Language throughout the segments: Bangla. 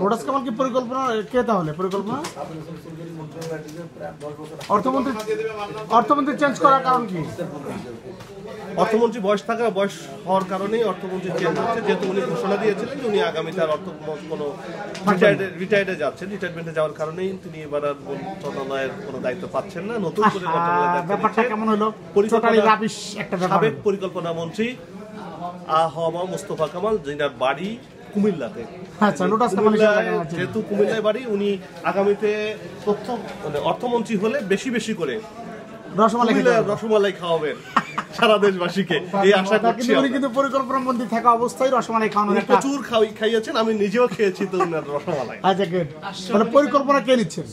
লোটাস কামাল কি পরিকল্পনা কে তাহলে পরিকল্পনা অর্থমন্ত্রী চেঞ্জ করার কারণ কি? অর্থমন্ত্রী বয়স হওয়ার কারণেই অর্থমন্ত্রী চেঞ্জ হচ্ছে, যেহেতু উনি ঘোষণা দিয়েছিলেন যে উনি আগামীতে আর কোনো রিটায়ার্ডে যাচ্ছেন, রিটায়ারমেন্টে যাওয়ার কারণেই তিনি এবার আর মন্ত্রণালয়ের কোনো দায়িত্ব পাচ্ছেন না। নতুন করে ব্যাপারটা কেমন হলো? সাবেক পরিকল্পনা মন্ত্রী আহমদ মোস্তফা কামাল, যিনার বাড়ি কুমিল্লাতে। যেহেতু কুমিল্লায় বাড়ি, উনি আগামীতে অর্থমন্ত্রী হলে বেশি করে রসমালাই খাওয়াবেন সারা দেশবাসীকে, এই আশা করছি। কিন্তু পরিকল্পনা মন্ত্রী থাকা অবস্থায় রসমালাই খাওয়ানো প্রচুর খাইয়েছেন, আমি নিজেও খেয়েছি তো উনার রসমালাই। আচ্ছা, গুড। মানে পরিকল্পনা কে নিচ্ছেন?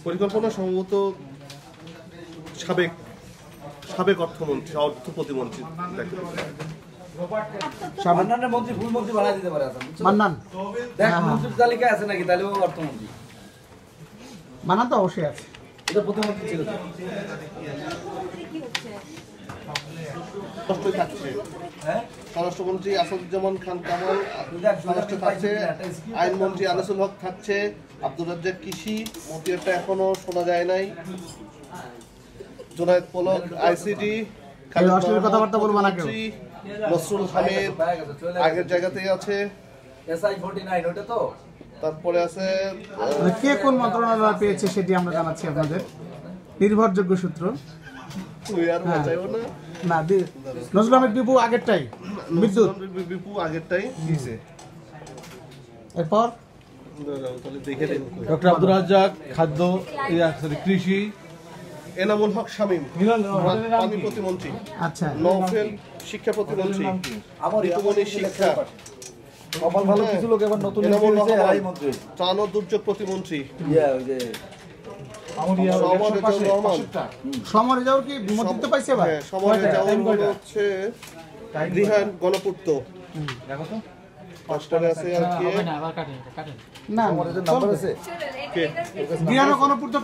পরিকল্পনা সম্ভবত সাবেক অর্থ প্রতিমন্ত্রী। মান্নান তো অবশ্যই আছে। স্বরাষ্ট্রমন্ত্রী আসাদুজ্জামান খান কামাল থাকছে, আইনমন্ত্রী আনিসুল হক থাকছে, আব্দুর রাজ্জাক কৃষি মন্ত্রীটা এখনো শোনা যায় নাই, জুনায়েদ পলক আইসিটি, কথাবার্তা বলবো না কেউ, নসরুল হামিদ আগের জায়গাতেই আছে। তারপরে আছে কে কোন মন্ত্রণালয় পেয়েছে সেটি আমরা জানাচ্ছি আপনাদের নির্ভরযোগ্য সূত্র। নজরুল আহমেদ বিপু আগেরটাই, বিদ্যুৎ বিপু আগেরটাই দিয়েছে। এরপর ডক্টর আব্দুর রাজ্জাক খাদ্য কৃষি, এনামুল হক শামীম পানি প্রতিমন্ত্রী, আচ্ছা, নওফেল শিক্ষা প্রতিমন্ত্রী, ঋতুমণি শিক্ষা, ভালো কিছু লোক এবার নতুন ত্রাণ ও দুর্যোগ প্রতিমন্ত্রী, গণপূর্ত,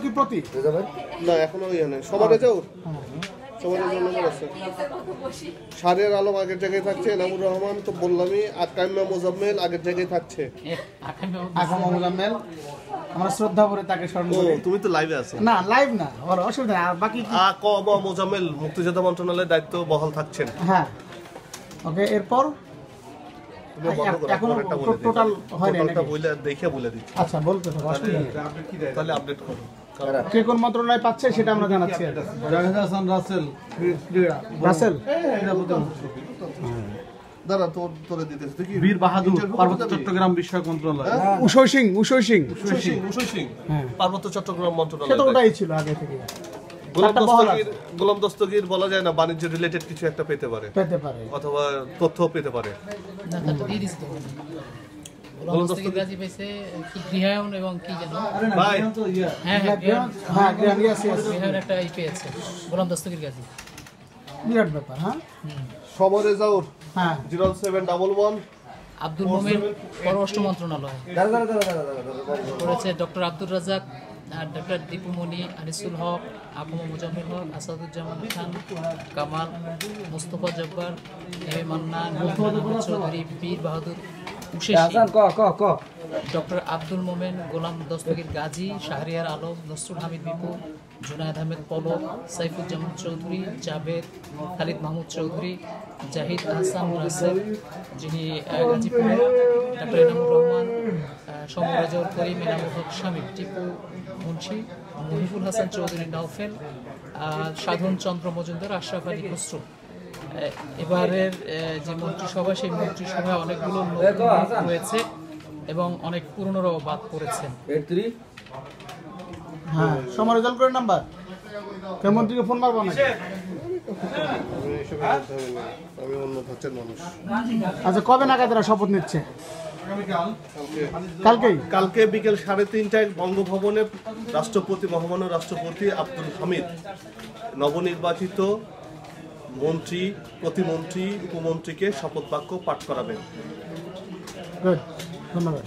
কি প্রতীক না এখনো সবার যাও শাহরিয়ার আলম আগের জায়গায় থাকছে, এনামুর রহমান তো বললামই, আর কাইমা মোজাম্মেল আগের জায়গায় থাকছে। আমরা শ্রদ্ধা করে তাকে স্মরণ করি। তুমি তো লাইভে আছো না? লাইভ না, অসুবিধা নেই। আর বাকি মোজাম্মেল মুক্তিযোদ্ধা মন্ত্রণালয়ের দায়িত্ব বহাল থাকছেন। হ্যাঁ, ওকে। এরপর এখন টোটাল হয় না, দেখে বলে দিচ্ছি। আচ্ছা, বলতে তাহলে আপডেট করো কে কোন মন্ত্রণালয় পাচ্ছে সেটা আমরা জানাচ্ছি। রাসেল বীর বাহাদুর পার্বত্য চট্টগ্রাম বিষয়ক মন্ত্রণালয়, উষয় সিং পার্বত্য চট্টগ্রাম মন্ত্রণালয়, সেটা ওটাই ছিল আগে থেকে। গোলাম দস্তগীর বলা যায় না, বাণিজ্য রিলেটেড কিছু একটা পেতে পারে অথবা তথ্য পেতে পারে। আব্দুল মোমেন পররাষ্ট্র মন্ত্রণালয় করেছে, ডক্টর আব্দুর রাজ্জাক, ডক্টর দীপুমণি, আনিসুল হক, আহমদ মোজাম্মেল হক, আসাদুজ্জামান খান কামাল, মোস্তফা জব্বার, মান্নান, চৌধুরী, বীর বাহাদুর, ডক্টর আব্দুল মোমেন, গোলাম দস্তগীর গাজী, শাহরিয়ার আলম, নসরুল হামিদ বিপু, জুনায়েদ আহমেদ পলক, সাইফুজ্জামান চৌধুরী, জাভেদ, খালিদ মাহমুদ চৌধুরী, জাহিদ আহসান রাসেল যিনি গাজীপুরে, ডক্টর এনামুর রহমান, সমরাজর করিম, এনামুল হক শামীম, টিপু মুন্সি, মহিবুল হাসান চৌধুরী নওফেল, সাধন চন্দ্র মজুমদার, আশরাফ আলী খসরু। এবারের যে মন্ত্রিসভা, সেই মন্ত্রিসভায় অনেকগুলো নতুন রয়েছে এবং অনেক পুরনোরাও বাদ পড়েছেন। হ্যাঁ, সময় রেজাল্ট করে নাম্বার মন্ত্রীকে ফোন মারবো না। আচ্ছা, কবে নাগাদ এরা শপথ নিচ্ছে? কালকে বিকেল 3:30টায় বঙ্গভবনে রাষ্ট্রপতি মহামান্য রাষ্ট্রপতি আব্দুল হামিদ নবনির্বাচিত মন্ত্রী, প্রতিমন্ত্রী, উপমন্ত্রীকে শপথ বাক্য পাঠ করাবেন। ধন্যবাদ।